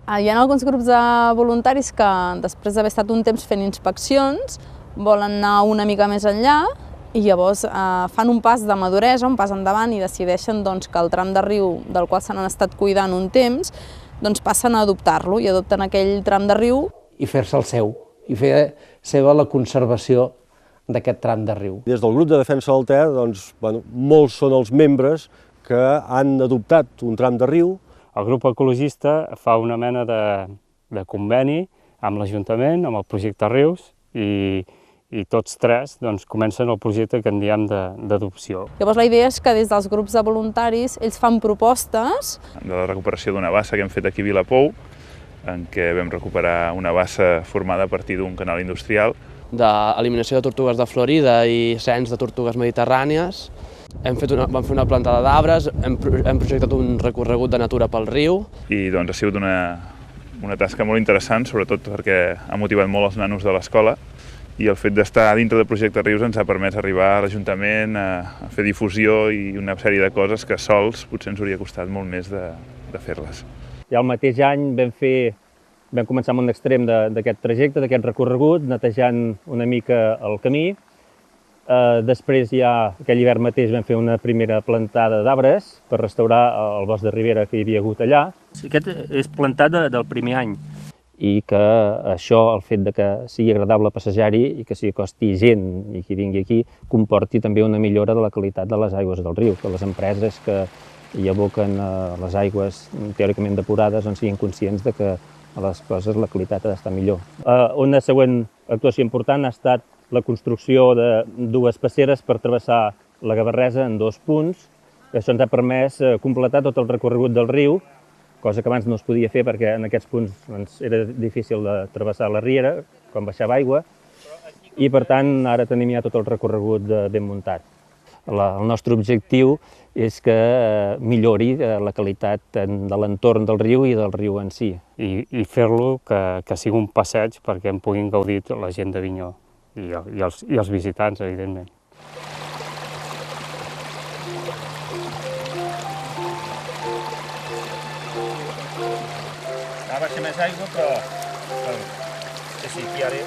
Hi ha alguns grups de voluntaris que, després d'haver estat un temps fent inspeccions, volen anar una mica més enllà i llavors fan un pas de maduresa, un pas endavant i decideixen que el tram de riu del qual s'han estat cuidant un temps passen a adoptar-lo i adopten aquell tram de riu. I fer-se el seu, i fer seva la conservació d'aquest tram de riu. Des del grup de defensa del Ter, molts són els membres que han adoptat un tram de riu. El grup ecologista fa una mena de conveni amb l'Ajuntament, amb el projecte Rius, i tots tres comencen el projecte que en diem d'adopció. Llavors la idea és que des dels grups de voluntaris ells fan propostes. De la recuperació d'una bassa que hem fet aquí a Vilapou, en què vam recuperar una bassa formada a partir d'un canal industrial. D'eliminació de tortugues de Florida i cens de tortugues mediterrànies. Vam fer una plantada d'arbres, hem projectat un recorregut de natura pel riu. I ha sigut una tasca molt interessant, sobretot perquè ha motivat molt els nanos de l'escola, i el fet d'estar dintre del projecte Rius ens ha permès arribar a l'Ajuntament a fer difusió i una sèrie de coses que sols potser ens hauria costat molt més de fer-les. I el mateix any vam començar amb un extrem d'aquest trajecte, d'aquest recorregut, netejant una mica el camí. Després, ja aquell hivern mateix, vam fer una primera plantada d'arbres per restaurar el bosc de ribera que hi havia hagut allà. Aquest és plantat del primer any. I que això, el fet que sigui agradable passejar-hi i que s'hi acosti gent i qui vingui aquí, comporti també una millora de la qualitat de les aigües del riu, que les empreses que hi aboquen les aigües teòricament depurades siguin conscients que a les coses la qualitat ha d'estar millor. Una següent actuació important ha estat la construcció de dues passeres per travessar la Gavarresa en 2 punts. Això ens ha permès completar tot el recorregut del riu, cosa que abans no es podia fer perquè en aquests punts era difícil de travessar la riera quan baixava aigua, i per tant ara tenim ja tot el recorregut ben muntat. El nostre objectiu és que millori la qualitat de l'entorn del riu i del riu en si. I fer-lo que sigui un passeig perquè en puguin gaudir la gent d'Avinyó i els visitants, evidentment. Baixa més aigua, però sí, aquí ara